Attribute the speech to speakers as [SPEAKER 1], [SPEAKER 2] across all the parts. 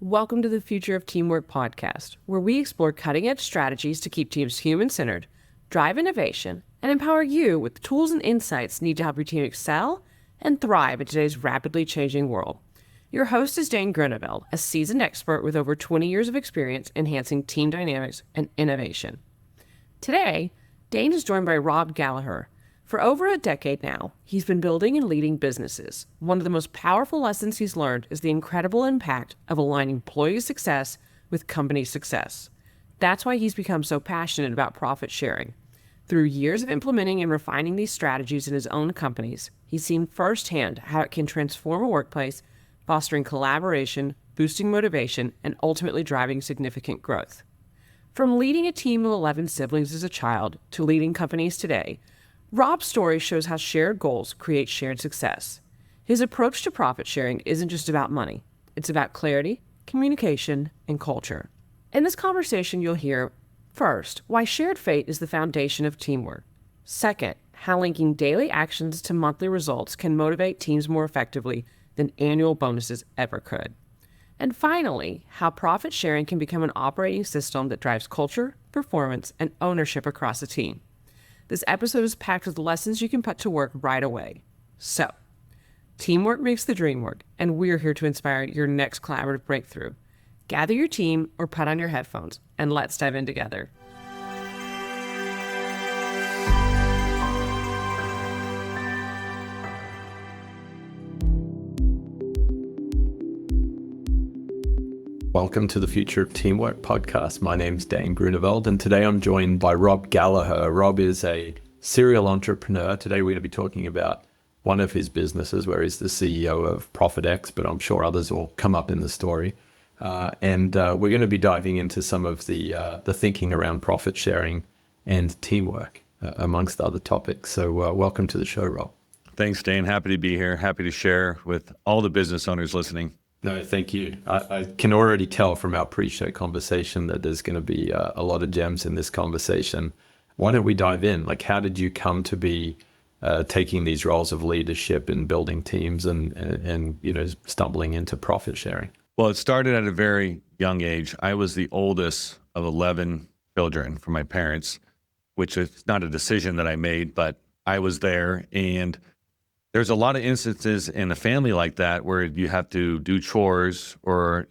[SPEAKER 1] Welcome to the Future of Teamwork podcast, where we explore cutting-edge strategies to keep teams human-centered, drive innovation, and empower you with the tools and insights needed to help your team excel and thrive in today's rapidly changing world. Your host is Dane Groeneveld, a seasoned expert with over 20 years of experience enhancing team dynamics and innovation. Today, Dane is joined by Rob Gallaher. For over a decade now, he's been building and leading businesses. One of the most powerful lessons he's learned is the incredible impact of aligning employee success with company success. That's why he's become so passionate about profit sharing. Through years of implementing and refining these strategies in his own companies, he's seen firsthand how it can transform a workplace, fostering collaboration, boosting motivation, and ultimately driving significant growth. From leading a team of 11 siblings as a child to leading companies today, Rob's story shows how shared goals create shared success. His approach to profit sharing isn't just about money. It's about clarity, communication, and culture. In this conversation, you'll hear, first, why shared fate is the foundation of teamwork. Second, how linking daily actions to monthly results can motivate teams more effectively than annual bonuses ever could. And finally, how profit sharing can become an operating system that drives culture, performance, and ownership across a team. This episode is packed with lessons you can put to work right away. So, teamwork makes the dream work, and we're here to inspire your next collaborative breakthrough. Gather your team or put on your headphones, and let's dive in together.
[SPEAKER 2] Welcome to the Future of Teamwork podcast. My name's Dane Groeneveld, and today I'm joined by Rob Gallaher. Rob is a serial entrepreneur. Today we're going to be talking about one of his businesses where he's the CEO of ProfitX, but I'm sure others will come up in the story. And we're going to be diving into some of the thinking around profit sharing and teamwork, amongst other topics. So welcome to the show, Rob.
[SPEAKER 3] Thanks, Dane. Happy to be here. Happy to share with all the business owners listening.
[SPEAKER 2] No, thank you. I can already tell from our pre-show conversation that there's going to be a lot of gems in this conversation. Why don't we dive in? Like, how did you come to be taking these roles of leadership in building teams and stumbling into profit sharing?
[SPEAKER 3] Well, it started at a very young age. I was the oldest of 11 children from my parents, which is not a decision that I made, but I was there. And there's a lot of instances in a family like that where you have to do chores or,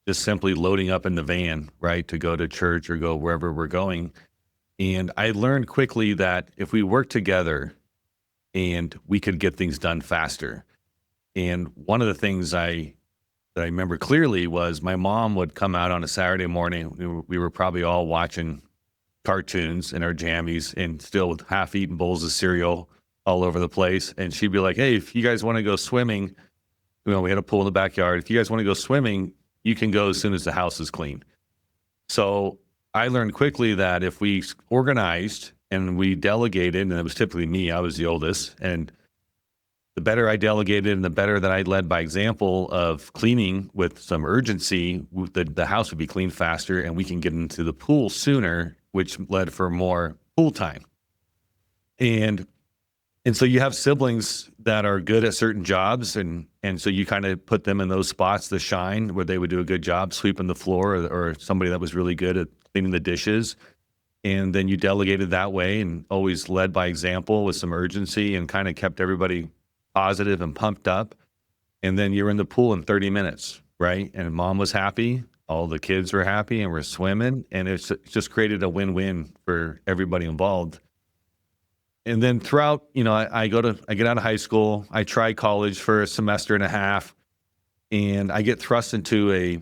[SPEAKER 3] just simply loading up in the van, right, to go to church or go wherever we're going. And I learned quickly that if we work together and we could get things done faster. And one of the things that I remember clearly was my mom would come out on a Saturday morning. We were probably all watching cartoons in our jammies and still with half-eaten bowls of cereal all over the place. And she'd be like, hey, if you guys want to go swimming, we had a pool in the backyard. If you guys want to go swimming, you can go as soon as the house is clean. So I learned quickly that if we organized and we delegated, and it was typically me, I was the oldest, and the better I delegated and the better that I led by example of cleaning with some urgency, the house would be cleaned faster and we can get into the pool sooner, which led for more pool time. And so you have siblings that are good at certain jobs, and so you kind of put them in those spots to shine where they would do a good job sweeping the floor or somebody that was really good at cleaning the dishes. And then you delegated that way and always led by example with some urgency and kind of kept everybody positive and pumped up. And then you're in the pool in 30 minutes, right? And mom was happy, all the kids were happy, and we're swimming. And it's just created a win-win for everybody involved. And then throughout, I get out of high school, I try college for a semester and a half, and I get thrust into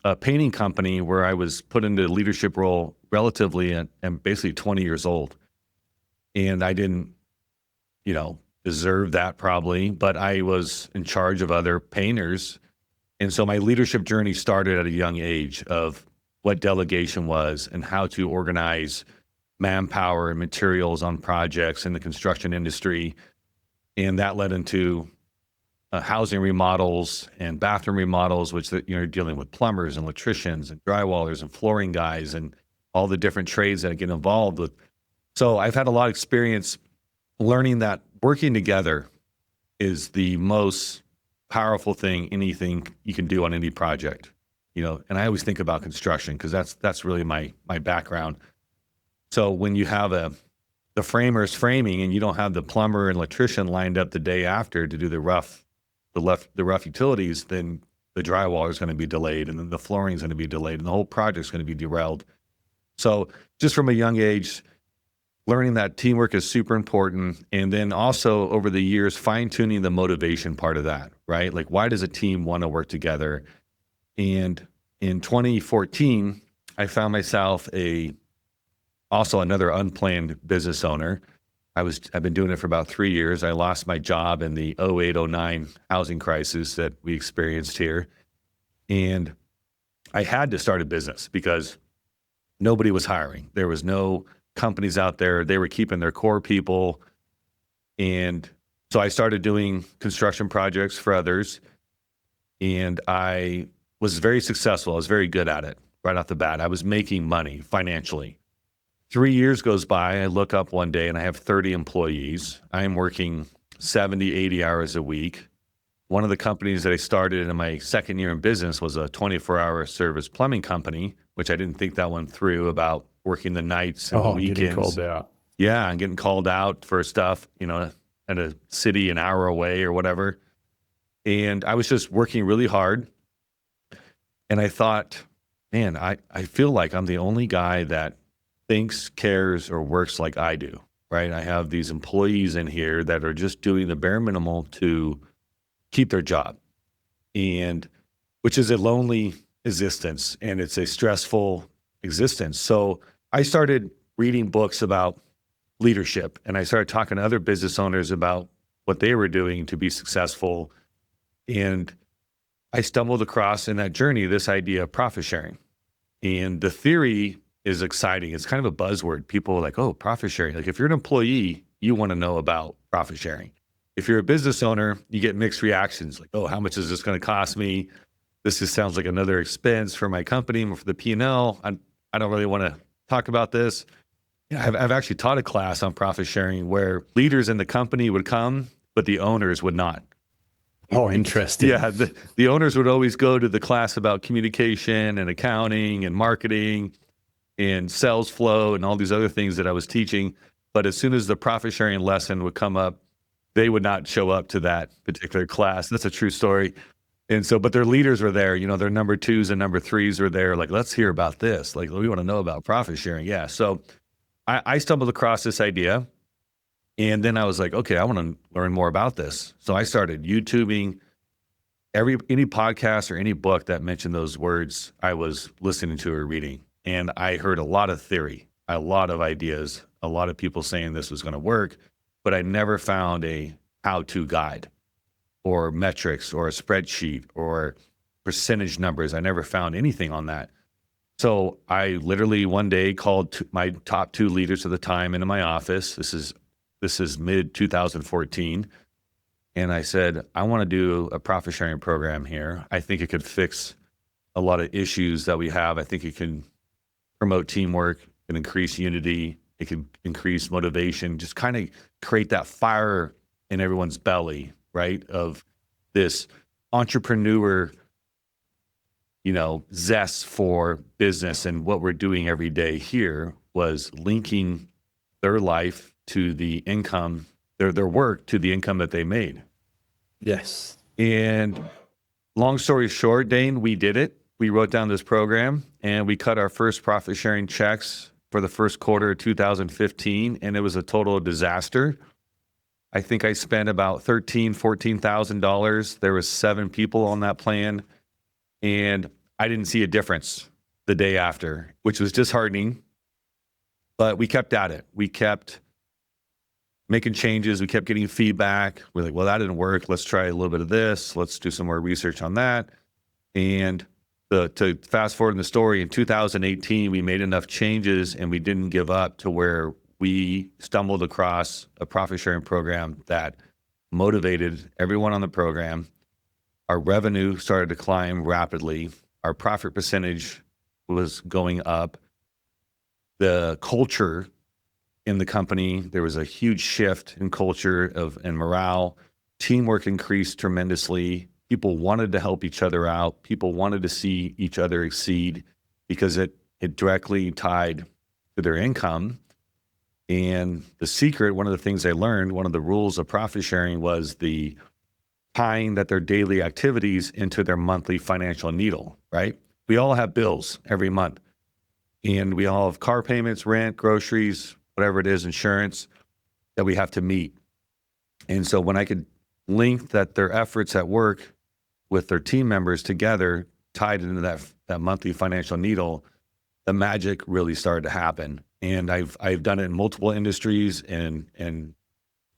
[SPEAKER 3] a painting company where I was put into a leadership role relatively and basically 20 years old. And I didn't, deserve that probably, but I was in charge of other painters. And so my leadership journey started at a young age of what delegation was and how to organize manpower and materials on projects in the construction industry. And that led into housing remodels and bathroom remodels, which you're dealing with plumbers and electricians and drywallers and flooring guys and all the different trades that get involved with. So I've had a lot of experience learning that working together is the most powerful thing, anything you can do on any project, and I always think about construction because that's really my background. So when you have the framer's framing and you don't have the plumber and electrician lined up the day after to do the rough utilities, then the drywall is going to be delayed, and then the flooring is going to be delayed, and the whole project is going to be derailed. So just from a young age, learning that teamwork is super important. And then also over the years, fine tuning the motivation part of that, right? Like, why does a team want to work together? And in 2014, I found myself also another unplanned business owner. I've been doing it for about 3 years. I lost my job in the 08-09 housing crisis that we experienced here. And I had to start a business because nobody was hiring. There was no companies out there. They were keeping their core people. And so I started doing construction projects for others. And I was very successful. I was very good at it right off the bat. I was making money financially. 3 years goes by. I look up one day and I have 30 employees. I am working 70, 80 hours a week. One of the companies that I started in my second year in business was a 24-hour service plumbing company, which I didn't think that one through about working the nights and the weekends.
[SPEAKER 2] Getting called out.
[SPEAKER 3] Yeah, and getting called out for stuff, at a city an hour away or whatever. And I was just working really hard. And I thought, man, I feel like I'm the only guy that thinks, cares, or works like I do, right? I have these employees in here that are just doing the bare minimal to keep their job, and which is a lonely existence and it's a stressful existence. So I started reading books about leadership, and I started talking to other business owners about what they were doing to be successful. And I stumbled across in that journey this idea of profit sharing. And the theory is exciting. It's kind of a buzzword. People are like, oh, profit sharing. Like, if you're an employee, you want to know about profit sharing. If you're a business owner, you get mixed reactions. Like, oh, how much is this going to cost me? This just sounds like another expense for my company, for the P&L. I don't really want to talk about this. I've actually taught a class on profit sharing where leaders in the company would come, but the owners would not.
[SPEAKER 2] Oh, interesting.
[SPEAKER 3] Yeah, the owners would always go to the class about communication and accounting and marketing and sales flow and all these other things that I was teaching. But as soon as the profit sharing lesson would come up, they would not show up to that particular class. That's a true story. And so, but their leaders were there, their number 2s and number 3s were there. Like, let's hear about this. Like, we want to know about profit sharing. Yeah. So I stumbled across this idea, and then I was like, okay, I want to learn more about this. So I started YouTubing any podcast or any book that mentioned those words I was listening to or reading. And I heard a lot of theory, a lot of ideas, a lot of people saying this was going to work, but I never found a how-to guide or metrics or a spreadsheet or percentage numbers. I never found anything on that. So I literally one day called my top 2 leaders at the time into my office. This is mid 2014. And I said, I want to do a profit sharing program here. I think it could fix a lot of issues that we have. I think it can promote teamwork, it can increase unity, it can increase motivation, just kind of create that fire in everyone's belly, right? Of this entrepreneur, zest for business. And what we're doing every day here was linking their life to the income, their work to the income that they made.
[SPEAKER 2] Yes.
[SPEAKER 3] And long story short, Dane, we did it. We wrote down this program and we cut our first profit sharing checks for the first quarter of 2015. And it was a total disaster. I think I spent about $14,000. There was 7 people on that plan. And I didn't see a difference the day after, which was disheartening. But we kept at it. We kept making changes. We kept getting feedback. We're like, well, that didn't work. Let's try a little bit of this. Let's do some more research on that. And to fast forward in the story, in 2018, we made enough changes and we didn't give up to where we stumbled across a profit sharing program that motivated everyone on the program. Our revenue started to climb rapidly. Our profit percentage was going up. The culture in the company, there was a huge shift in culture and morale. Teamwork increased tremendously. People wanted to help each other out. People wanted to see each other exceed because it directly tied to their income. And the secret, one of the things I learned, one of the rules of profit sharing was the tying that their daily activities into their monthly financial needle, right? We all have bills every month, and we all have car payments, rent, groceries, whatever it is, insurance that we have to meet. And so when I could link that their efforts at work with their team members together tied into that monthly financial needle, the magic really started to happen. And I've done it in multiple industries and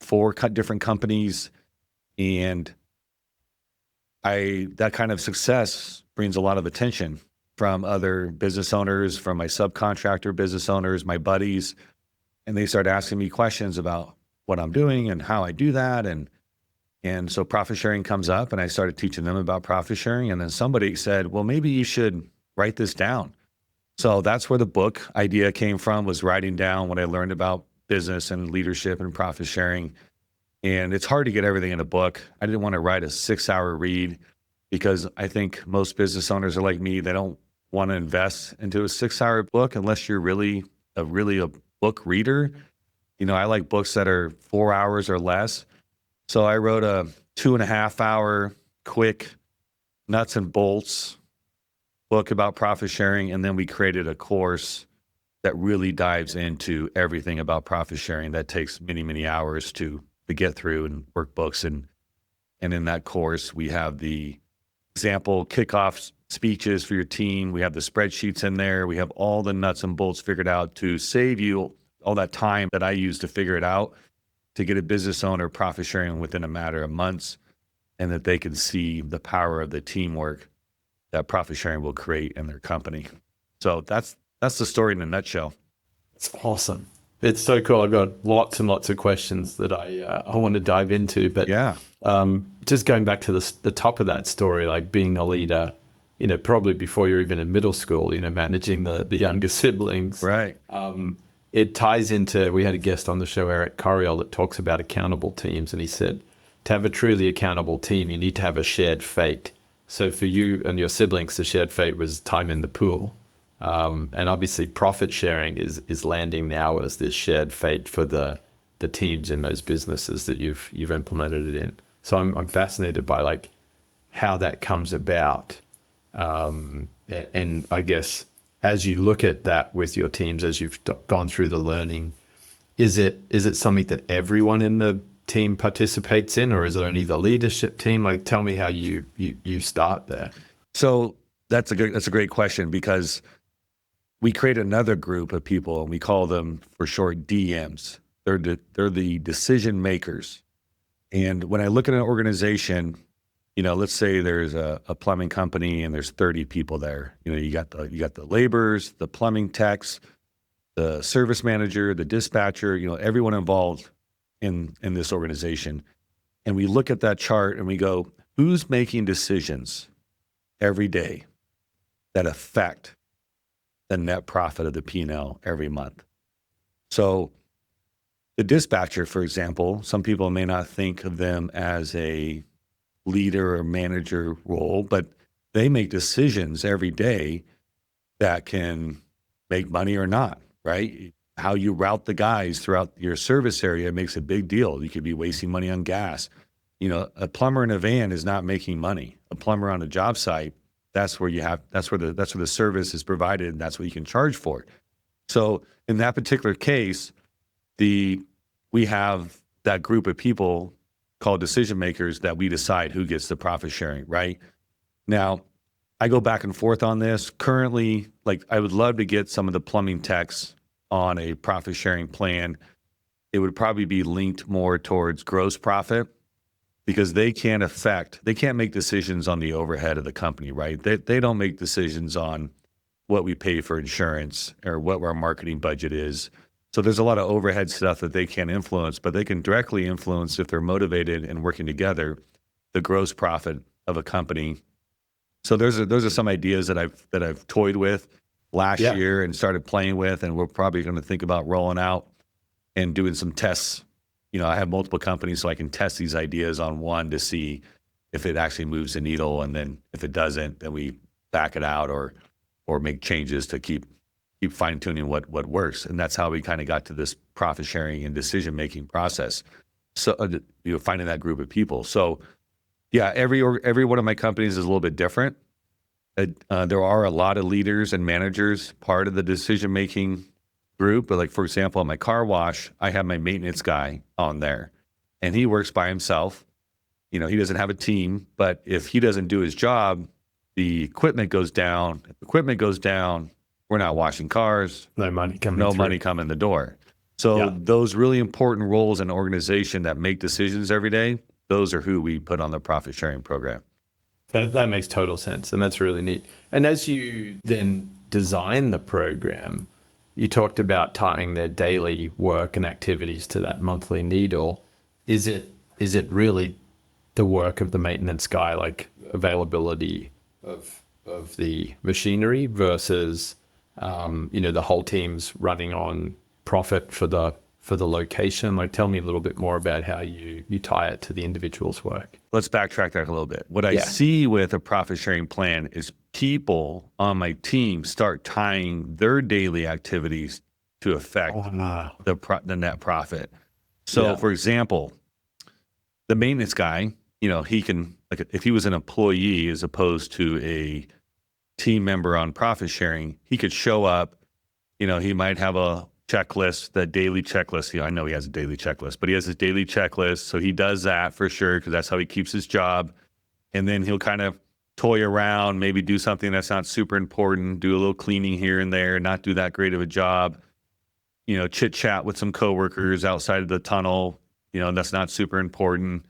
[SPEAKER 3] 4 different companies. And that kind of success brings a lot of attention from other business owners, from my subcontractor business owners, my buddies, and they start asking me questions about what I'm doing and how I do that. And so profit sharing comes up, and I started teaching them about profit sharing. And then somebody said, well, maybe you should write this down. So that's where the book idea came from, was writing down what I learned about business and leadership and profit sharing. And it's hard to get everything in a book. I didn't want to write a 6-hour read because I think most business owners are like me. They don't want to invest into a 6-hour book unless you're really a book reader. I like books that are 4 hours or less. So I wrote a 2.5-hour quick nuts and bolts book about profit sharing. And then we created a course that really dives into everything about profit sharing that takes many, many hours to get through, and workbooks. And in that course, we have the example kickoff speeches for your team. We have the spreadsheets in there. We have all the nuts and bolts figured out to save you all that time that I used to figure it out, to get a business owner profit sharing within a matter of months, and that they can see the power of the teamwork that profit sharing will create in their company. So that's the story in a nutshell.
[SPEAKER 2] It's awesome. It's so cool. I've got lots and lots of questions that I want to dive into, but
[SPEAKER 3] yeah,
[SPEAKER 2] just going back to the top of that story, like being a leader, probably before you're even in middle school, managing the younger siblings.
[SPEAKER 3] Right.
[SPEAKER 2] It ties into, we had a guest on the show, Eric Coriel, that talks about accountable teams. And he said, to have a truly accountable team, you need to have a shared fate. So for you and your siblings, the shared fate was time in the pool. And obviously profit sharing is landing now as this shared fate for the teams in those businesses that you've implemented it in. So I'm fascinated by like how that comes about. And I guess as you look at that with your teams, as you've gone through the learning, is it something that everyone in the team participates in, or is it only the leadership team? Like, tell me how you start there.
[SPEAKER 3] So that's a great question, because we create another group of people, and we call them for short DMs. They're the decision makers. And when I look at an organization, let's say there's a plumbing company and there's 30 people there. You got the laborers, the plumbing techs, the service manager, the dispatcher, everyone involved in this organization. And we look at that chart and we go, who's making decisions every day that affect the net profit of the P&L every month? So the dispatcher, for example, some people may not think of them as a leader or manager role, but they make decisions every day that can make money or not, right? How you route the guys throughout your service area makes a big deal. You could be wasting money on gas. A plumber in a van is not making money. A plumber on a job site, that's where the service is provided, and that's what you can charge for. So in that particular case, we have that group of people called decision makers that we decide who gets the profit sharing, right? Now, I go back and forth on this. Currently, like, I would love to get some of the plumbing techs on a profit sharing plan. It would probably be linked more towards gross profit, because they can't make decisions on the overhead of the company, right? They don't make decisions on what we pay for insurance or what our marketing budget is. So there's a lot of overhead stuff that they can't influence, but they can directly influence, if they're motivated and working together, the gross profit of a company. So those are some ideas that I've toyed with last year and started playing with, and we're probably going to think about rolling out and doing some tests. I have multiple companies, so I can test these ideas on one to see if it actually moves the needle, and then if it doesn't, then we back it out or make changes to keep fine tuning what works. And that's how we kind of got to this profit sharing and decision making process. So finding that group of people. So yeah, every one of my companies is a little bit different. There are a lot of leaders and managers part of the decision making group. But like, for example, at my car wash, I have my maintenance guy on there, and he works by himself. He doesn't have a team, but if he doesn't do his job, the equipment goes down. If equipment goes down, we're not washing cars.
[SPEAKER 2] No money coming
[SPEAKER 3] the door. So those really important roles in an organization that make decisions every day, those are who we put on the profit sharing program.
[SPEAKER 2] That makes total sense, and that's really neat. And as you then design the program, you talked about tying their daily work and activities to that monthly needle. Is it really the work of the maintenance guy, like availability of the machinery versus the whole team's running on profit for the location? Like, tell me a little bit more about how you tie it to the individual's work.
[SPEAKER 3] Let's backtrack that a little bit. What I see with a profit sharing plan is people on my team start tying their daily activities to affect the net profit. So for example, the maintenance guy, he can, like, if he was an employee as opposed to a team member on profit sharing, he could show up, he might have a checklist, the daily checklist. I know he has a daily checklist, but he has his daily checklist. So he does that for sure, because that's how he keeps his job. And then he'll kind of toy around, maybe do something that's not super important, do a little cleaning here and there, not do that great of a job, chit chat with some coworkers outside of the tunnel, that's not super important.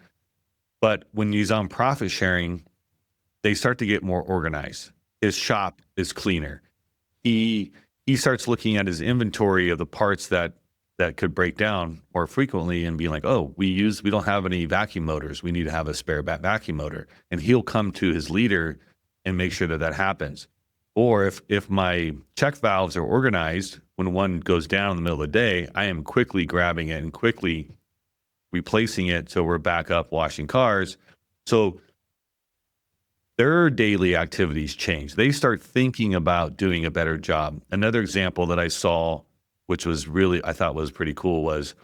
[SPEAKER 3] But when he's on profit sharing, they start to get more organized. His shop is cleaner. He starts looking at his inventory of the parts that could break down more frequently and be like, oh, we don't have any vacuum motors. We need to have a spare vacuum motor. And he'll come to his leader and make sure that happens. Or if my check valves are organized, when one goes down in the middle of the day, I am quickly grabbing it and quickly replacing it so we're back up washing cars. So their daily activities change. They start thinking about doing a better job. Another example that I saw, which was really, I thought was pretty cool, was,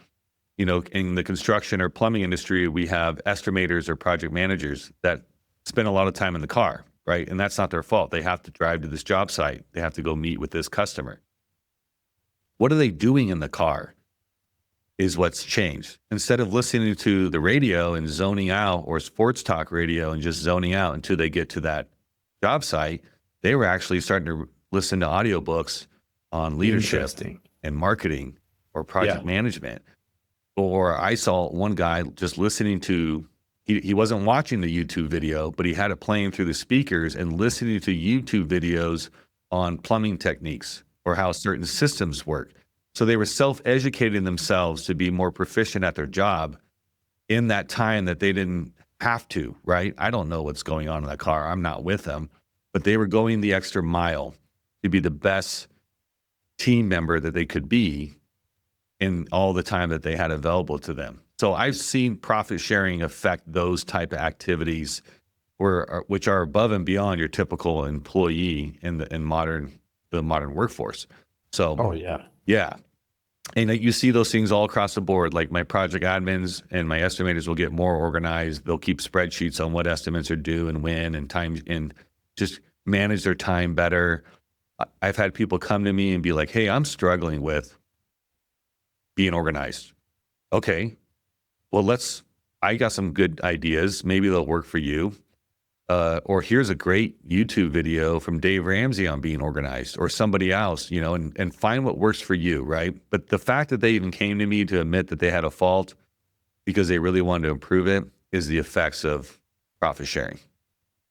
[SPEAKER 3] in the construction or plumbing industry, we have estimators or project managers that spend a lot of time in the car, right? And that's not their fault. They have to drive to this job site. They have to go meet with this customer. What are they doing in the car is what's changed. Instead of listening to the radio and zoning out, or sports talk radio and just zoning out until they get to that job site, they were actually starting to listen to audiobooks on leadership and marketing or project management. Or I saw one guy just listening to, he wasn't watching the YouTube video, but he had it playing through the speakers and listening to YouTube videos on plumbing techniques or how certain systems work. So they were self-educating themselves to be more proficient at their job in that time that they didn't have to, right? I don't know what's going on in that car. I'm not with them, but they were going the extra mile to be the best team member that they could be in all the time that they had available to them. So I've seen profit sharing affect those type of activities which are above and beyond your typical employee in the modern workforce. So yeah. And you see those things all across the board. Like my project admins and my estimators will get more organized. They'll keep spreadsheets on what estimates are due and when and time, and just manage their time better. I've had people come to me and be like, hey, I'm struggling with being organized. Okay, well, I got some good ideas. Maybe they'll work for you. Or here's a great YouTube video from Dave Ramsey on being organized, or somebody else, and find what works for you, right? But the fact that they even came to me to admit that they had a fault because they really wanted to improve it is the effects of profit sharing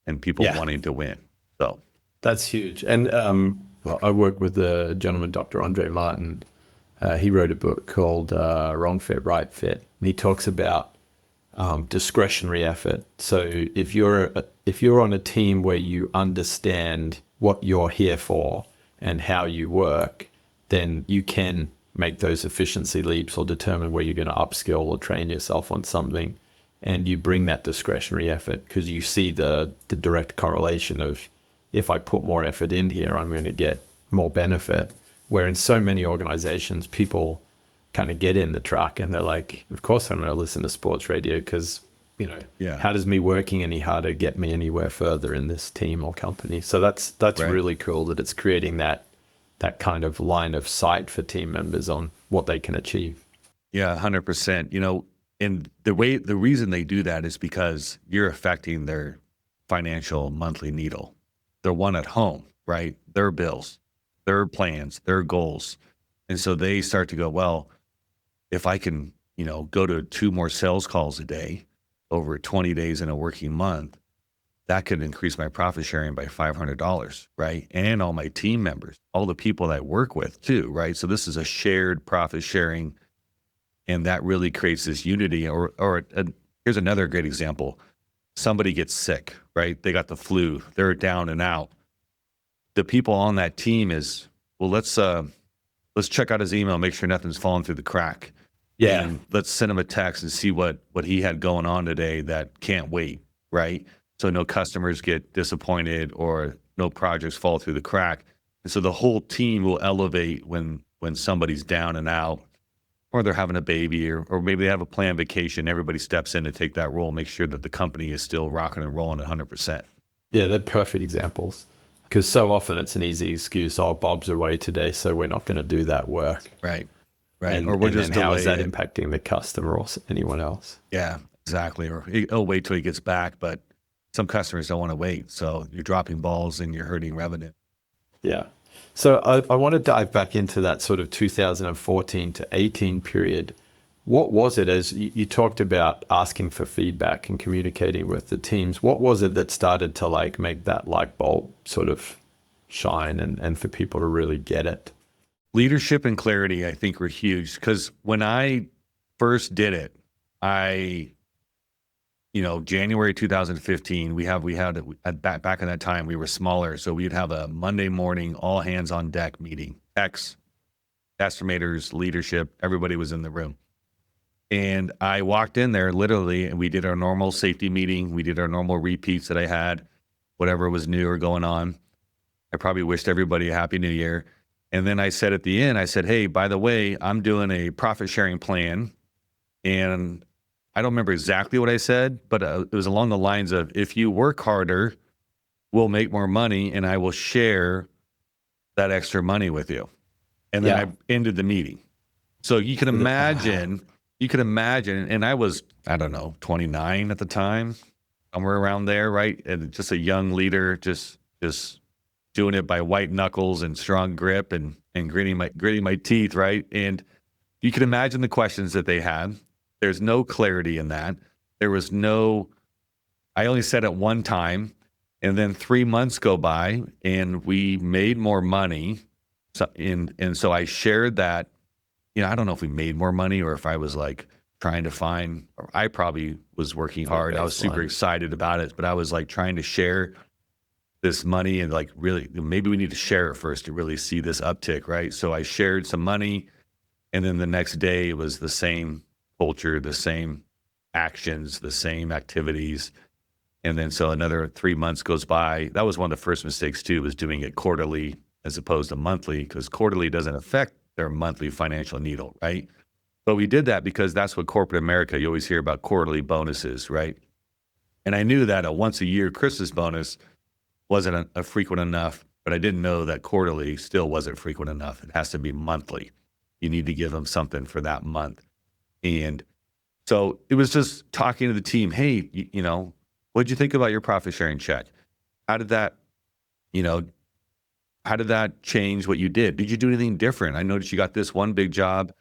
[SPEAKER 3] and people wanting to win. So
[SPEAKER 2] that's huge. And I work with the gentleman, Dr. Andre Martin. He wrote a book called Wrong Fit, Right Fit. And he talks about discretionary effort. So if you're on a team where you understand what you're here for and how you work, then you can make those efficiency leaps or determine where you're going to upskill or train yourself on something. and you bring that discretionary effort because you see the direct correlation of, if I put more effort in here, I'm going to get more benefit. Where in so many organizations, people kind of get in the truck and they're like, of course I'm going to listen to sports radio because,
[SPEAKER 3] Yeah.
[SPEAKER 2] how does me working any harder get me anywhere further in this team or company? So that's
[SPEAKER 3] Right.
[SPEAKER 2] really cool that it's creating that kind of line of sight for team members on what they can achieve.
[SPEAKER 3] Yeah, 100%. And the reason they do that is because you're affecting their financial monthly needle. Their one at home, right? Their bills, their plans, their goals. And so they start to go, well, if I can, go to 2 more sales calls a day over 20 days in a working month, that could increase my profit sharing by $500, right? And all my team members, all the people that I work with too, right? So this is a shared profit sharing, and that really creates this unity. Here's another great example. Somebody gets sick, right? They got the flu, they're down and out. The people on that team is, well, let's check out his email, make sure nothing's falling through the crack.
[SPEAKER 2] Yeah.
[SPEAKER 3] And let's send him a text and see what he had going on today that can't wait, right? So no customers get disappointed or no projects fall through the crack. And so the whole team will elevate when somebody's down and out, or they're having a baby, or maybe they have a planned vacation. Everybody steps in to take that role, make sure that the company is still rocking and rolling at 100%.
[SPEAKER 2] Yeah, they're perfect examples. Because so often it's an easy excuse. Oh, Bob's away today, so we're not going to do that work.
[SPEAKER 3] Right. Right.
[SPEAKER 2] And,
[SPEAKER 3] or we'll
[SPEAKER 2] and
[SPEAKER 3] just
[SPEAKER 2] then how is that
[SPEAKER 3] delay it.
[SPEAKER 2] impacting the customer or anyone else?
[SPEAKER 3] Yeah, exactly. Or he'll wait till he gets back, but some customers don't want to wait. So you're dropping balls and you're hurting revenue.
[SPEAKER 2] Yeah. So I want to dive back into that sort of 2014 to 18 period. What was it, as you talked about asking for feedback and communicating with the teams, what was it that started to like make that light bulb sort of shine and for people to really get it?
[SPEAKER 3] Leadership and clarity, I think, were huge, because when I first did it, January 2015, we had back in that time, we were smaller. So we'd have a Monday morning, all hands on deck meeting, estimators, leadership, everybody was in the room. And I walked in there literally, and we did our normal safety meeting. We did our normal repeats that I had, whatever was new or going on. I probably wished everybody a happy new year. And then I said at the end, I said, hey, by the way, I'm doing a profit sharing plan. And I don't remember exactly what I said, but it was along the lines of, if you work harder, we'll make more money and I will share that extra money with you. And then I ended the meeting. So you can imagine, and I was, 29 at the time, somewhere around there, right? And just a young leader, just doing it by white knuckles and strong grip and gritting my teeth, right? And you can imagine the questions that they had. There's no clarity in that. I only said it one time, and then 3 months go by and we made more money. So I shared that, I don't know if we made more money or if I was like trying to find, or I probably was working hard. I was super excited about it, but I was like trying to share this money and like, really, maybe we need to share it first to really see this uptick, right? So I shared some money, and then the next day it was the same culture, the same actions, the same activities. And then so another 3 months goes by. That was one of the first mistakes too, was doing it quarterly as opposed to monthly, because quarterly doesn't affect their monthly financial needle, right? But we did that because that's what corporate America, you always hear about quarterly bonuses, right? And I knew that a once a year Christmas bonus wasn't a frequent enough, but I didn't know that quarterly still wasn't frequent enough. It has to be monthly. You need to give them something for that month. And so it was just talking to the team. Hey, what'd you think about your profit sharing check? How did that change what you did? Did you do anything different? I noticed you got this one big job.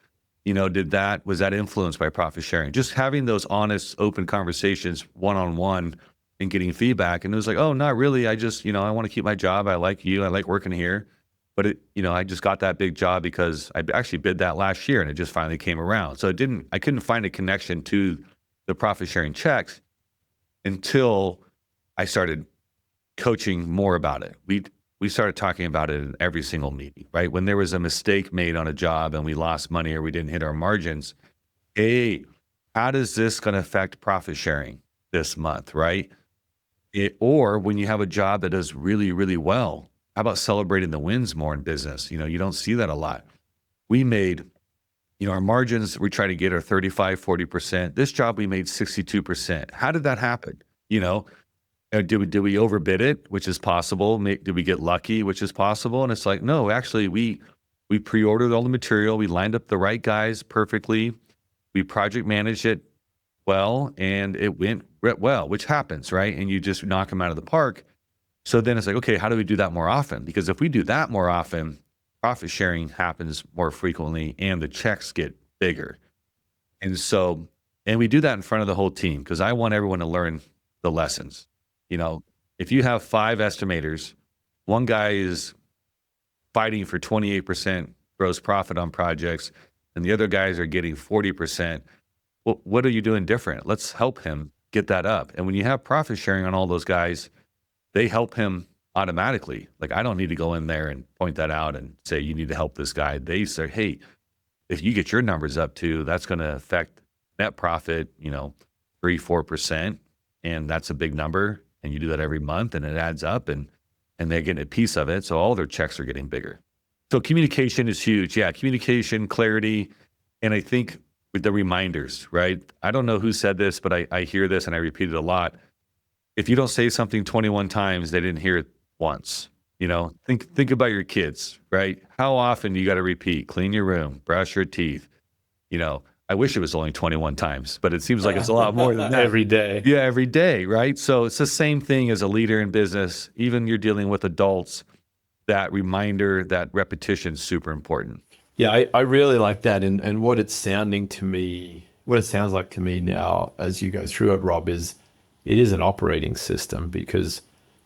[SPEAKER 3] Was that influenced by profit sharing? Just having those honest, open conversations one-on-one and getting feedback. And it was like, oh, not really. I just, I want to keep my job. I like you. I like working here. But I just got that big job because I actually bid that last year and it just finally came around. So I couldn't find a connection to the profit sharing checks until I started coaching more about it. We started talking about it in every single meeting, right? When there was a mistake made on a job and we lost money or we didn't hit our margins, hey, how does this going to affect profit sharing this month, right? Or when you have a job that does really, really well, how about celebrating the wins more in business? You don't see that a lot. We made, our margins, we try to get are 35, 40%. This job, we made 62%. How did that happen? Did we overbid it, which is possible? Did we get lucky, which is possible? And it's like, no, actually, we pre-ordered all the material. We lined up the right guys perfectly. We project managed it well, and it went well, which happens, right? And you just knock them out of the park. So then it's like, okay, how do we do that more often? Because if we do that more often, profit sharing happens more frequently and the checks get bigger. And we do that in front of the whole team because I want everyone to learn the lessons. If you have 5 estimators, one guy is fighting for 28% gross profit on projects and the other guys are getting 40%. Well, what are you doing different? Let's help him get that up. And when you have profit sharing on all those guys, they help him automatically. Like, I don't need to go in there and point that out and say, you need to help this guy. They say, hey, if you get your numbers up too, that's going to affect net profit, 3-4%. And that's a big number. And you do that every month and it adds up and they're getting a piece of it. So all their checks are getting bigger. So communication is huge. Yeah. Communication, clarity. And I think with the reminders, right? I don't know who said this, but I hear this and I repeat it a lot. If you don't say something 21 times, they didn't hear it once. Think about your kids, right? How often do you got to repeat, clean your room, brush your teeth? I wish it was only 21 times, but it seems like it's a lot more than that.
[SPEAKER 2] Every day.
[SPEAKER 3] Yeah, every day, right? So it's the same thing as a leader in business. Even you're dealing with adults, that reminder, that repetition is super important.
[SPEAKER 2] Yeah, I really like that. And what it's sounding to me, what it sounds like to me now as you go through it, Rob, is it is an operating system, because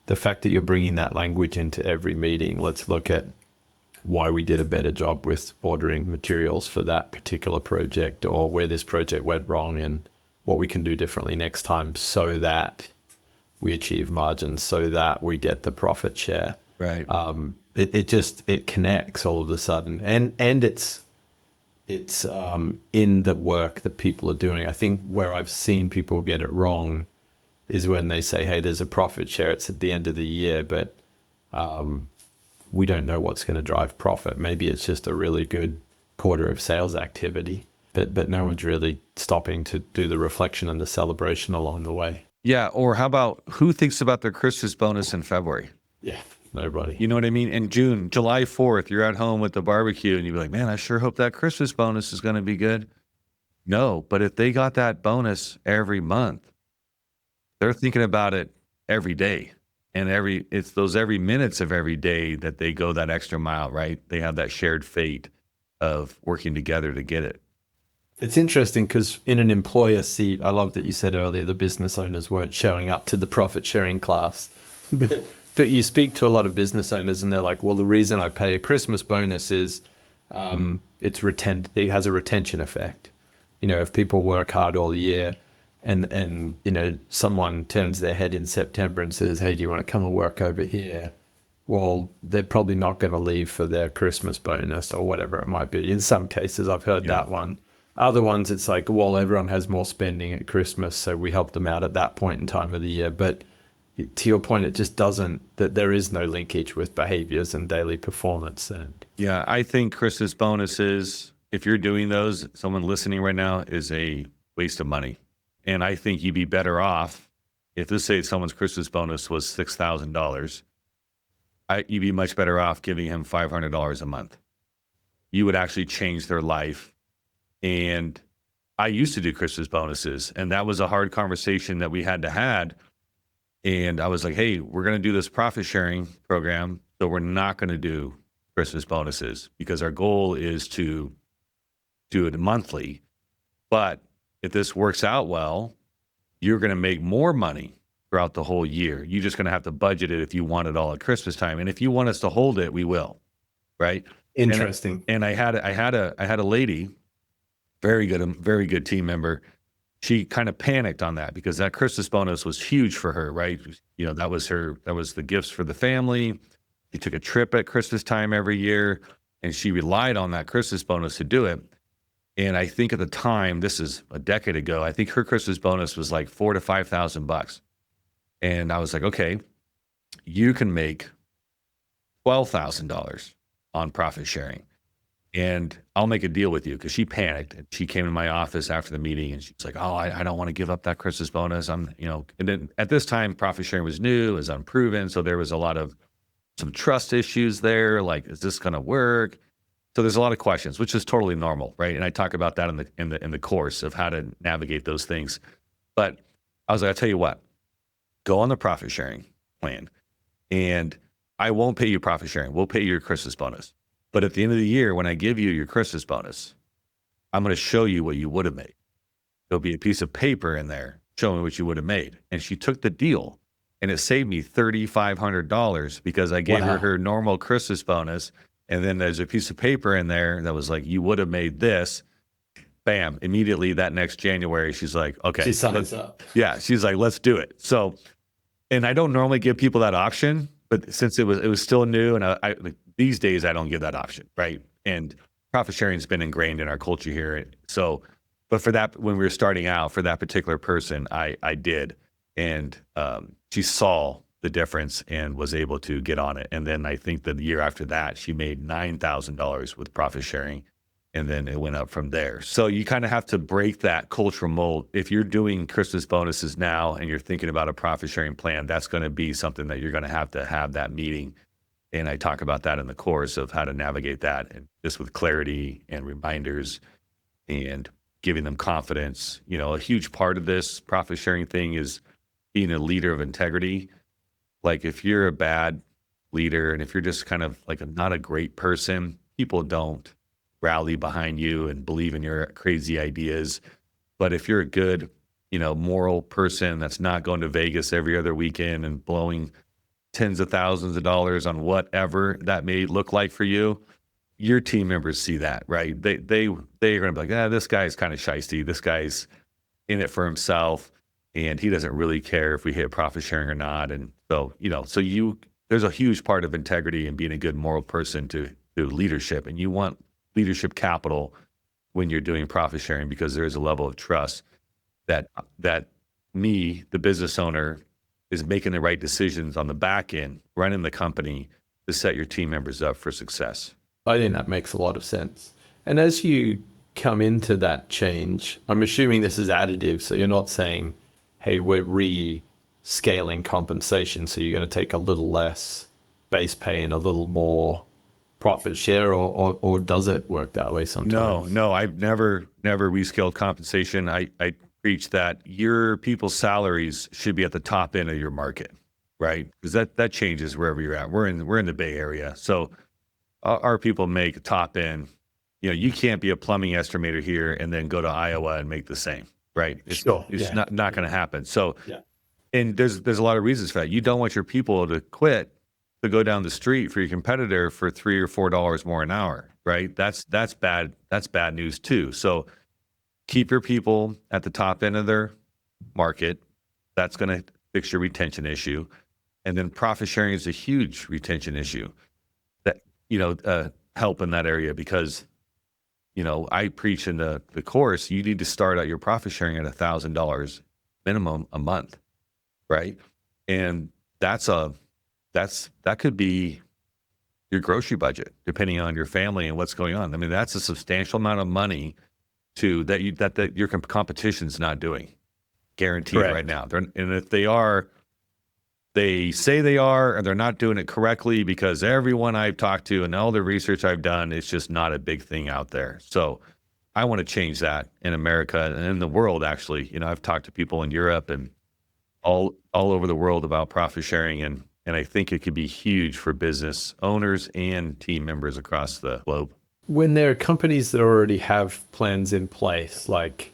[SPEAKER 2] the fact that you're bringing that language into every meeting, let's look at why we did a better job with ordering materials for that particular project, or where this project went wrong and what we can do differently next time so that we achieve margins, so that we get the profit share.
[SPEAKER 3] Right.
[SPEAKER 2] It connects all of a sudden, and it's in the work that people are doing. I think where I've seen people get it wrong is when they say, hey, there's a profit share, it's at the end of the year, but we don't know what's going to drive profit. Maybe it's just a really good quarter of sales activity, but no one's really stopping to do the reflection and the celebration along the way.
[SPEAKER 3] Yeah. Or how about who thinks about their Christmas bonus in February?
[SPEAKER 2] Yeah, nobody.
[SPEAKER 3] You know what I mean? In June, July 4th, you're at home with the barbecue and you'd be like, man, I sure hope that Christmas bonus is going to be good. No, but if they got that bonus every month, they're thinking about it every day. And it's those every minutes of every day that they go that extra mile, right? They have that shared fate of working together to get it.
[SPEAKER 2] It's interesting because in an employer seat, I love that you said earlier the business owners weren't showing up to the profit sharing class. But you speak to a lot of business owners and they're like, well, the reason I pay a Christmas bonus is it has a retention effect. If people work hard all year and someone turns their head in September and says, hey, do you want to come and work over here? Well, they're probably not going to leave for their Christmas bonus or whatever it might be. In some cases, I've heard that one. Other ones, it's like, well, everyone has more spending at Christmas, so we help them out at that point in time of the year. But to your point, it just doesn't, that there is no linkage with behaviors and daily performance. And
[SPEAKER 3] yeah, I think Christmas bonuses, if you're doing those, someone listening right now, is a waste of money. And I think you'd be better off if, let's say someone's Christmas bonus was $6,000, you'd be much better off giving him $500 a month. You would actually change their life. And I used to do Christmas bonuses, and that was a hard conversation that we had to have. And I was like, hey, we're going to do this profit sharing program, so we're not going to do Christmas bonuses because our goal is to do it monthly. But if this works out well, you're going to make more money throughout the whole year. You're just going to have to budget it if you want it all at Christmas time. And if you want us to hold it, we will. Right?
[SPEAKER 2] Interesting.
[SPEAKER 3] And I had a lady, very good team member. She kind of panicked on that because that Christmas bonus was huge for her, right? That was the gifts for the family. She took a trip at Christmas time every year and she relied on that Christmas bonus to do it. And I think at the time, this is a decade ago, I think her Christmas bonus was like $4,000 to $5,000. And I was like, okay, you can make $12,000 on profit sharing. And I'll make a deal with you, because she panicked and she came to my office after the meeting and she's like, oh, I don't want to give up that Christmas bonus. And then at this time, profit sharing was new, it was unproven. So there was a lot of some trust issues there. Like, is this going to work? So there's a lot of questions, which is totally normal, right? And I talk about that in the course of how to navigate those things. But I was like, I'll tell you what, go on the profit sharing plan, and I won't pay you profit sharing. We'll pay you your Christmas bonus. But at the end of the year, when I give you your Christmas bonus, I'm going to show you what you would have made. There'll be a piece of paper in there showing what you would have made. And she took the deal, and it saved me $3,500 because I gave her normal Christmas bonus. And then there's a piece of paper in there that was like, you would have made this. Bam. Immediately that next January, she's like, okay.
[SPEAKER 2] She signs up.
[SPEAKER 3] Yeah. She's like, let's do it. So, and I don't normally give people that option, but since it was still new, and I these days I don't give that option, right? And profit sharing has been ingrained in our culture here. So, but for that, when we were starting out, for that particular person, I did, and she saw the difference and was able to get on it. And then I think the year after that, she made $9,000 with profit sharing, and then it went up from there. So you kind of have to break that cultural mold. If you're doing Christmas bonuses now and you're thinking about a profit sharing plan, that's going to be something that you're going to have that meeting. And I talk about that in the course of how to navigate that, and just with clarity and reminders and giving them confidence. A huge part of this profit sharing thing is being a leader of integrity. Like, if you're a bad leader and if you're just kind of like not a great person, people don't rally behind you and believe in your crazy ideas. But if you're a good, moral person that's not going to Vegas every other weekend and blowing tens of thousands of dollars on whatever that may look like for you, your team members see that, right? They're going to be like, this guy's kind of shysty. This guy's in it for himself, and he doesn't really care if we hit profit sharing or not. And so, there's a huge part of integrity and being a good moral person to leadership. And you want leadership capital when you're doing profit sharing, because there is a level of trust that me, the business owner, is making the right decisions on the back end, running the company to set your team members up for success.
[SPEAKER 2] I think that makes a lot of sense. And as you come into that change, I'm assuming this is additive. So you're not saying, hey, we're re-scaling compensation, so you're going to take a little less base pay and a little more profit share, or does it work that way sometimes?
[SPEAKER 3] No, I've never rescaled compensation. I preach that your people's salaries should be at the top end of your market, right? Because that changes wherever you're at. We're in the Bay Area, so our people make top end. You can't be a plumbing estimator here and then go to Iowa and make the same, right? It's not going to happen. So, and there's a lot of reasons for that. You don't want your people to quit to go down the street for your competitor for $3 or $4 more an hour, right? That's bad. That's bad news too. So keep your people at the top end of their market. That's going to fix your retention issue. And then profit sharing is a huge retention issue that, help in that area, because, I preach in the course, you need to start out your profit sharing at $1,000 minimum a month, right? And that could be your grocery budget, depending on your family and what's going on. I mean, that's a substantial amount of money that your competition's not doing, guaranteed. Correct. Right now. And if they say they are, and they're not doing it correctly, because everyone I've talked to and all the research I've done, it's just not a big thing out there. So I want to change that in America and in the world, actually. I've talked to people in Europe and all over the world about profit sharing, and I think it could be huge for business owners and team members across the globe.
[SPEAKER 2] When there are companies that already have plans in place, like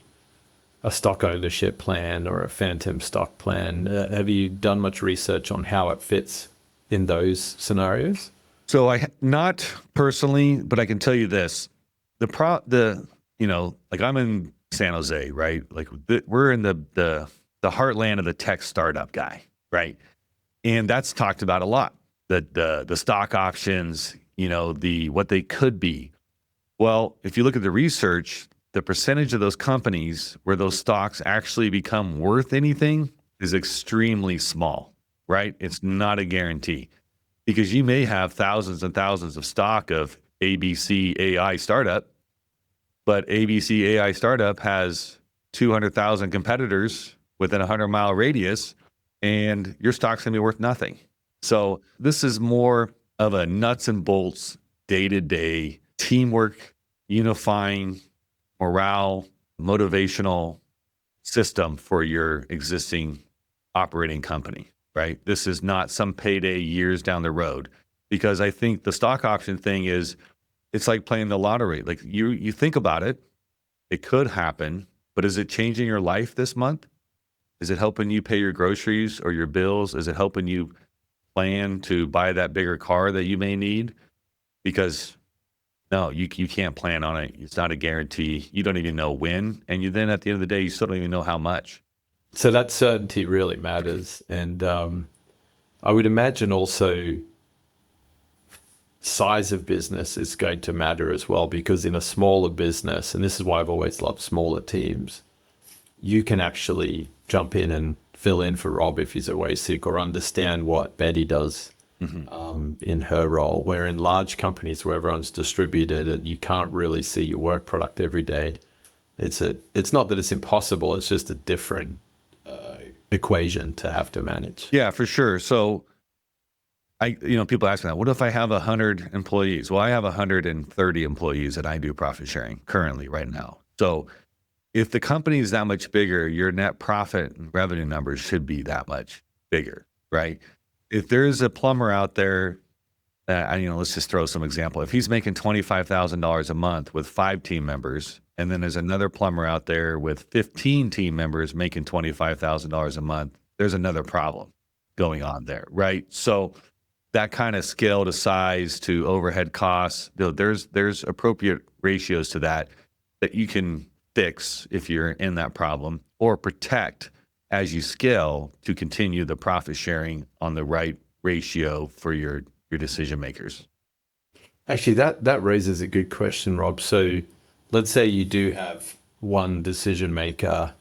[SPEAKER 2] a stock ownership plan or a phantom stock plan, have you done much research on how it fits in those scenarios?
[SPEAKER 3] So not personally, but I can tell you this: like I'm in San Jose, right? Like we're in the heartland of the tech startup guy, right? And that's talked about a lot. The stock options, what they could be. Well, if you look at the research, the percentage of those companies where those stocks actually become worth anything is extremely small, right? It's not a guarantee because you may have thousands and thousands of stock of ABC AI startup, but ABC AI startup has 200,000 competitors within a 100-mile radius, and your stock's gonna be worth nothing. So this is more of a nuts and bolts, day-to-day teamwork, unifying, morale, motivational system for your existing operating company, right? This is not some payday years down the road, because I think the stock option thing is, it's like playing the lottery. Like you think about it, it could happen, but is it changing your life this month? Is it helping you pay your groceries or your bills? Is it helping you plan to buy that bigger car that you may need? Because no, you can't plan on it. It's not a guarantee. You don't even know when. And then at the end of the day, you still don't even know how much.
[SPEAKER 2] So that certainty really matters. And I would imagine also size of business is going to matter as well, because in a smaller business, and this is why I've always loved smaller teams, you can actually jump in and fill in for Rob if he's away sick, or understand what Betty does in her role. Where in large companies where everyone's distributed and you can't really see your work product every day, it's not that it's impossible, it's just a different equation to have to manage.
[SPEAKER 3] Yeah, for sure. So people ask me that, what if I have 100 employees? Well, I have 130 employees that I do profit sharing currently right now. So if the company is that much bigger, your net profit and revenue numbers should be that much bigger, right? If there's a plumber out there, let's just throw some example. If he's making $25,000 a month with 5 team members, and then there's another plumber out there with 15 team members making $25,000 a month, there's another problem going on there, right? So that kind of scale to size to overhead costs, there's appropriate ratios to that you can fix if you're in that problem, or protect as you scale to continue the profit sharing on the right ratio for your decision makers.
[SPEAKER 2] Actually, that raises a good question, Rob. So let's say you do have one decision maker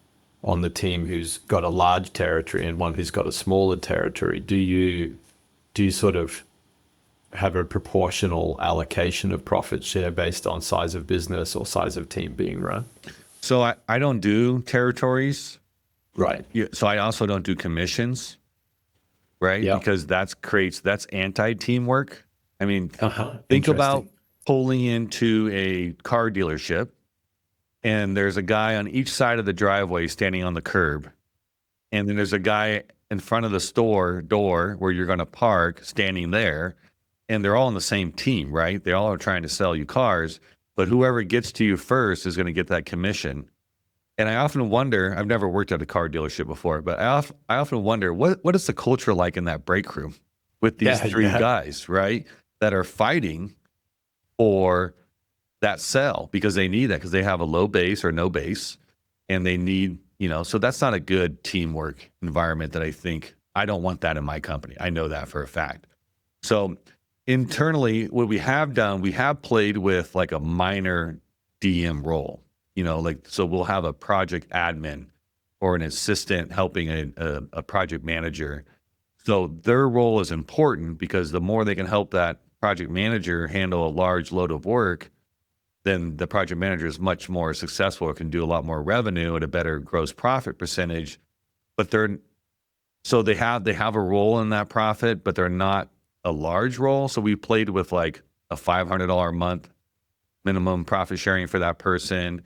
[SPEAKER 2] on the team who's got a large territory and one who's got a smaller territory. Do you sort of have a proportional allocation of profit share based on size of business or size of team being run?
[SPEAKER 3] So I don't do territories.
[SPEAKER 2] Right.
[SPEAKER 3] Yeah, so I also don't do commissions, right?
[SPEAKER 2] Yeah.
[SPEAKER 3] Because that's anti-teamwork. I mean, think about pulling into a car dealership and there's a guy on each side of the driveway standing on the curb. And then there's a guy in front of the store door where you're going to park standing there. And they're all on the same team, right? They all are trying to sell you cars, but whoever gets to you first is going to get that commission. And I often wonder, I've never worked at a car dealership before, but I often wonder, what is the culture like in that break room with these three guys, right? That are fighting for that sell because they need that, because they have a low base or no base, and they need, so that's not a good teamwork environment that I don't want that in my company. I know that for a fact. So internally, what we have done, we have played with like a minor DM role. So we'll have a project admin or an assistant helping a project manager. So their role is important because the more they can help that project manager handle a large load of work, then the project manager is much more successful or can do a lot more revenue at a better gross profit percentage. But they have a role in that profit, but they're not a large role. So we played with like a $500 a month minimum profit sharing for that person.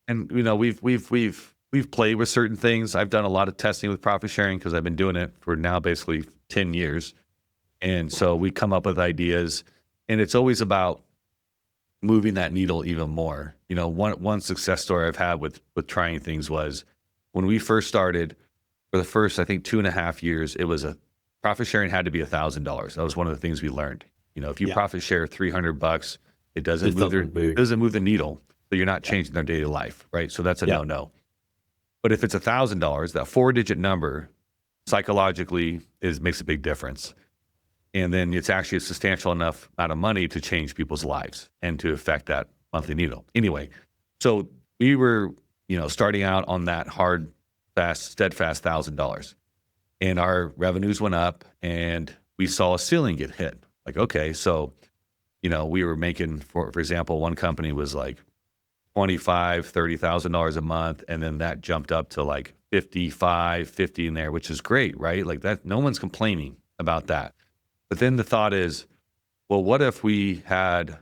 [SPEAKER 3] And we've played with certain things. I've done a lot of testing with profit sharing because I've been doing it for now basically 10 years. And so we come up with ideas, and it's always about moving that needle even more. One success story I've had with trying things was when we first started, for the first, I think 2.5 years, it was profit sharing had to be $1,000. That was one of the things we learned. If you profit share $300, it doesn't move the needle. So you're not changing their daily life, right? So that's a no-no. But if it's $1,000, that 4-digit number psychologically makes a big difference. And then it's actually a substantial enough amount of money to change people's lives and to affect that monthly needle. Anyway, so we were, starting out on that hard, fast, steadfast $1,000, and our revenues went up, and we saw a ceiling get hit. Like, okay, so we were making, for example, one company was like $25,000-$30,000 a month, and then that jumped up to like 55, 50 in there, which is great, right? Like that, no one's complaining about that. But then the thought is, well, what if we had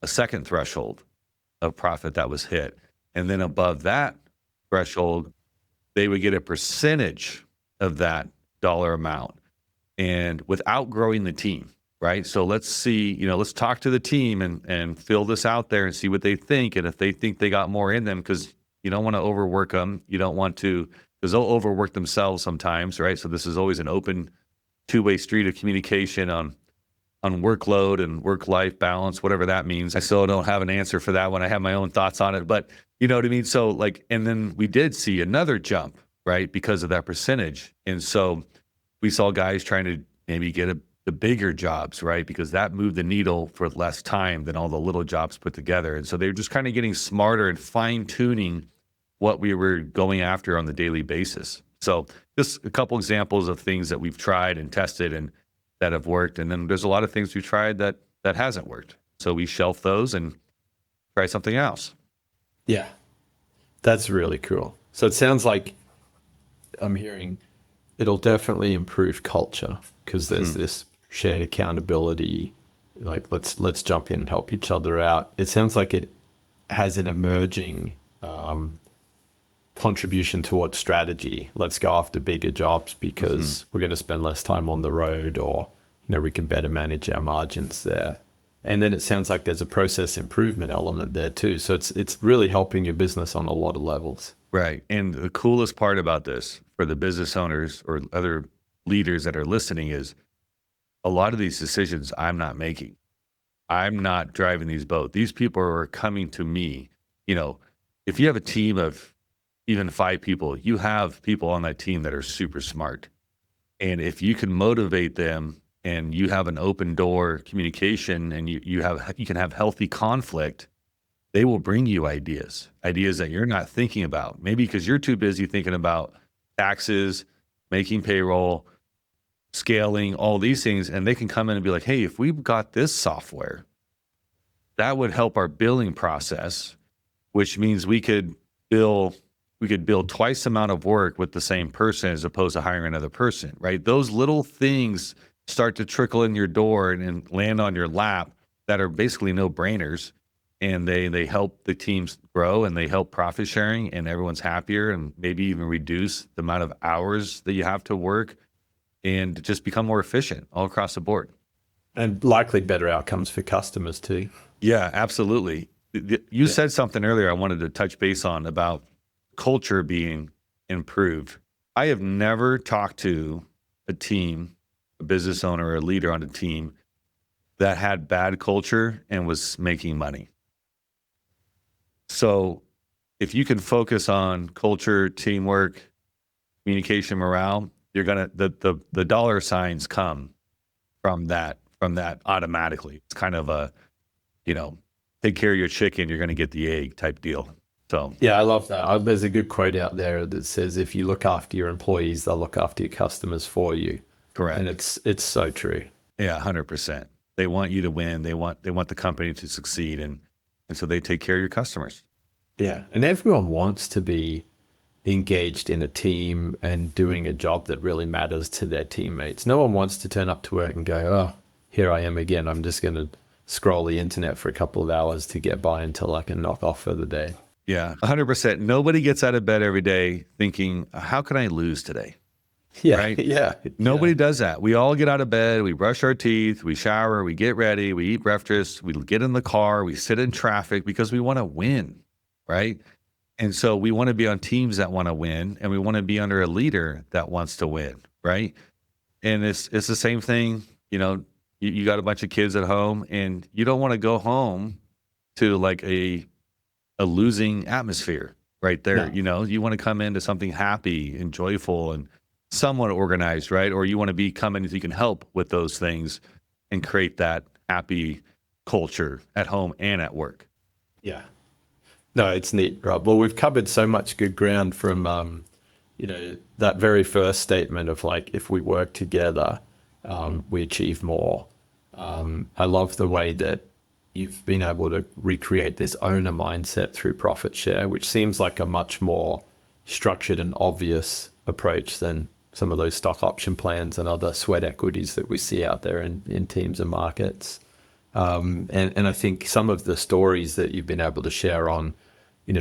[SPEAKER 3] a second threshold of profit that was hit, and then above that threshold, they would get a percentage of that dollar amount, and without growing the team, right? So let's see, let's talk to the team and fill this out there and see what they think. And if they think they got more in them, because you don't want to overwork them. You don't want to, because they'll overwork themselves sometimes, right? So this is always an open two-way street of communication on workload and work-life balance, whatever that means. I still don't have an answer for that one. I have my own thoughts on it, but you know what I mean? So like, and then we did see another jump, right? Because of that percentage. And so we saw guys trying to maybe get the bigger jobs, right? Because that moved the needle for less time than all the little jobs put together. And so they were just kind of getting smarter and fine tuning what we were going after on the daily basis. So just a couple examples of things that we've tried and tested and that have worked. And then there's a lot of things we've tried that hasn't worked. So we shelf those and try something else.
[SPEAKER 2] Yeah, that's really cool. So it sounds like I'm hearing it'll definitely improve culture because there's this shared accountability. Like let's jump in and help each other out. It sounds like it has an emerging contribution towards strategy. Let's go after bigger jobs because we're going to spend less time on the road, or we can better manage our margins there. And then it sounds like there's a process improvement element there too. So it's really helping your business on a lot of levels.
[SPEAKER 3] Right. And the coolest part about this for the business owners or other leaders that are listening is a lot of these decisions I'm not making. I'm not driving these boats. These people are coming to me. If you have a team of even 5 people, you have people on that team that are super smart. And if you can motivate them and you have an open door communication and you can have healthy conflict, they will bring you ideas that you're not thinking about. Maybe because you're too busy thinking about taxes, making payroll, scaling, all these things. And they can come in and be like, hey, if we've got this software, that would help our billing process, which means we could bill twice the amount of work with the same person as opposed to hiring another person, right? Those little things start to trickle in your door and land on your lap that are basically no-brainers. And they help the teams grow and they help profit sharing and everyone's happier and maybe even reduce the amount of hours that you have to work and just become more efficient all across the board.
[SPEAKER 2] And likely better outcomes for customers too.
[SPEAKER 3] Yeah, absolutely. You said something earlier I wanted to touch base on about culture being improved. I have never talked to a team, a business owner or a leader on a team that had bad culture and was making money. So if you can focus on culture, teamwork, communication, morale, you're gonna the dollar signs come from that automatically. It's kind of a, take care of your chicken, you're gonna get the egg type deal. So
[SPEAKER 2] yeah, I love that. There's a good quote out there that says, if you look after your employees, they'll look after your customers for you.
[SPEAKER 3] Correct.
[SPEAKER 2] And it's so true.
[SPEAKER 3] Yeah, 100%. They want you to win. They want the company to succeed, and so they take care of your customers.
[SPEAKER 2] Yeah, and everyone wants to be engaged in a team and doing a job that really matters to their teammates. No one wants to turn up to work and go, oh, here I am again. I'm just going to scroll the internet for a couple of hours to get by until I can knock off for the day.
[SPEAKER 3] Yeah, 100%. Nobody gets out of bed every day thinking, how can I lose today?
[SPEAKER 2] Yeah,
[SPEAKER 3] right?
[SPEAKER 2] Yeah.
[SPEAKER 3] Nobody does that. We all get out of bed, we brush our teeth, we shower, we get ready, we eat breakfast, we get in the car, we sit in traffic because we want to win, right? And so we want to be on teams that want to win, and we want to be under a leader that wants to win, right? And it's the same thing, you got a bunch of kids at home, and you don't want to go home to like a losing atmosphere right there.
[SPEAKER 2] No.
[SPEAKER 3] You want to come into something happy and joyful and somewhat organized, right? Or you want to be coming so you can help with those things and create that happy culture at home and at work.
[SPEAKER 2] Yeah. No, it's neat, Rob. Well, we've covered so much good ground from, that very first statement of like, if we work together, we achieve more. I love the way that you've been able to recreate this owner mindset through profit share, which seems like a much more structured and obvious approach than some of those stock option plans and other sweat equities that we see out there in teams and markets. And I think some of the stories that you've been able to share on,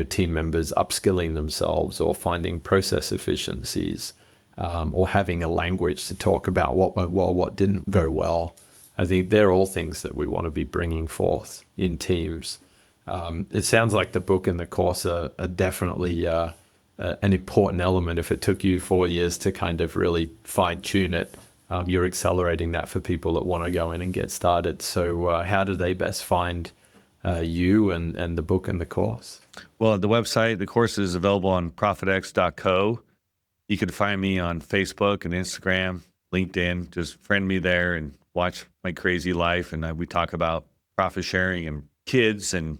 [SPEAKER 2] team members upskilling themselves or finding process efficiencies, or having a language to talk about what went well, what didn't very well. I think they're all things that we want to be bringing forth in teams. It sounds like the book and the course are definitely an important element. If it took you 4 years to kind of really fine tune it, you're accelerating that for people that want to go in and get started. So how do they best find you and the book and the course?
[SPEAKER 3] Well, the course is available on ProfitX.co. You can find me on Facebook and Instagram, LinkedIn. Just friend me there and watch my crazy life. And we talk about profit sharing and kids and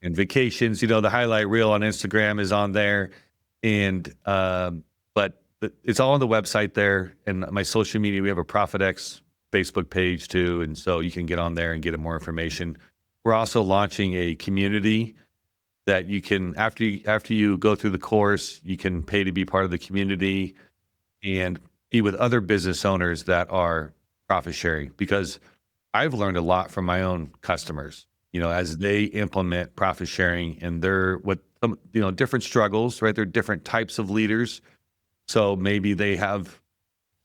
[SPEAKER 3] vacations. The highlight reel on Instagram is on there. And but it's all on the website there. And my social media, we have a ProfitX Facebook page too. And so you can get on there and get more information. We're also launching a community that you can, after you go through the course, you can pay to be part of the community and be with other business owners that are profit sharing, because I've learned a lot from my own customers, as they implement profit sharing, and they're different struggles, right? They're different types of leaders. So maybe they have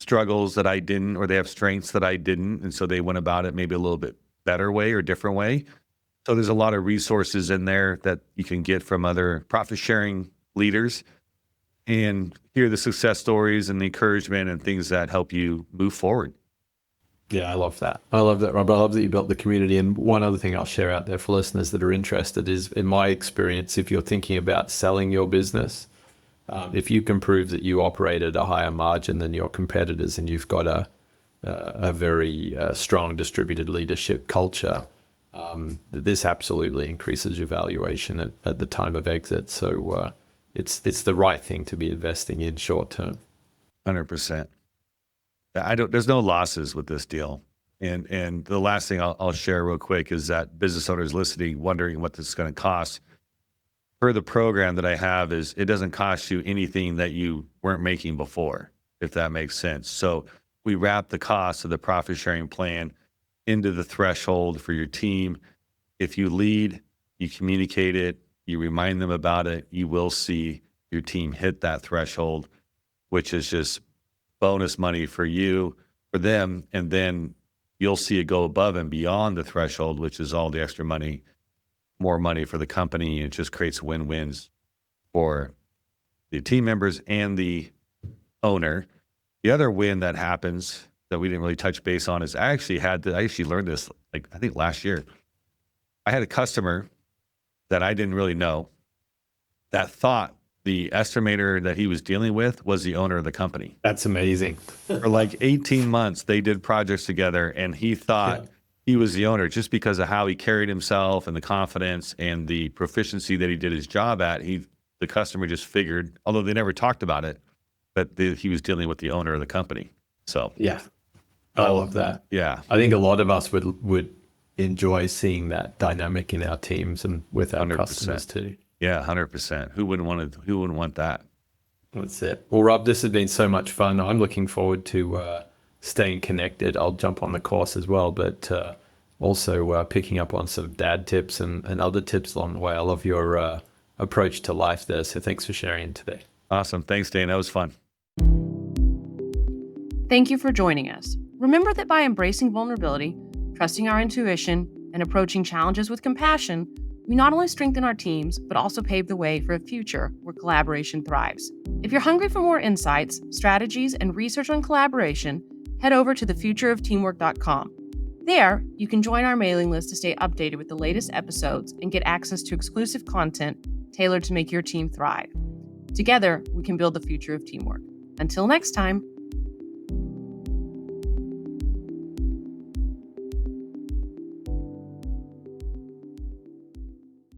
[SPEAKER 3] struggles that I didn't, or they have strengths that I didn't. And so they went about it maybe a little bit better way or different way. So there's a lot of resources in there that you can get from other profit sharing leaders and hear the success stories and the encouragement and things that help you move forward.
[SPEAKER 2] Yeah, I love that. I love that, Rob. I love that you built the community. And one other thing I'll share out there for listeners that are interested is, in my experience, if you're thinking about selling your business, if you can prove that you operate at a higher margin than your competitors and you've got a very strong distributed leadership culture, this absolutely increases your valuation at the time of exit. So it's the right thing to be investing in short term.
[SPEAKER 3] 100%. There's no losses with this deal. And the last thing I'll share real quick is that business owners listening, wondering what this is going to cost. For the program that I have, is it doesn't cost you anything that you weren't making before, if that makes sense. So we wrap the cost of the profit sharing plan into the threshold for your team. If you lead, you communicate it, you remind them about it, you will see your team hit that threshold, which is just bonus money for you, for them. And then you'll see it go above and beyond the threshold, which is all the extra money, more money for the company. It just creates win-wins for the team members and the owner. The other win that happens that we didn't really touch base on is I actually learned this, I think last year. I had a customer that I didn't really know that thought the estimator that he was dealing with was the owner of the company.
[SPEAKER 2] That's amazing.
[SPEAKER 3] For 18 months, they did projects together, and he thought he was the owner just because of how he carried himself and the confidence and the proficiency that he did his job at. The customer just figured, although they never talked about it, that he was dealing with the owner of the company. So
[SPEAKER 2] yeah, I love that.
[SPEAKER 3] Yeah,
[SPEAKER 2] I think a lot of us would enjoy seeing that dynamic in our teams and with our
[SPEAKER 3] 100%.
[SPEAKER 2] customers too.
[SPEAKER 3] Yeah, 100%. Who wouldn't want that?
[SPEAKER 2] That's it. Well, Rob, this has been so much fun. I'm looking forward to staying connected. I'll jump on the course as well, but also picking up on some dad tips and other tips along the way. I love your approach to life there. So thanks for sharing today.
[SPEAKER 3] Awesome. Thanks, Dane. That was fun.
[SPEAKER 1] Thank you for joining us. Remember that by embracing vulnerability, trusting our intuition, and approaching challenges with compassion, we not only strengthen our teams, but also pave the way for a future where collaboration thrives. If you're hungry for more insights, strategies, and research on collaboration, head over to thefutureofteamwork.com. There, you can join our mailing list to stay updated with the latest episodes and get access to exclusive content tailored to make your team thrive. Together, we can build the future of teamwork. Until next time.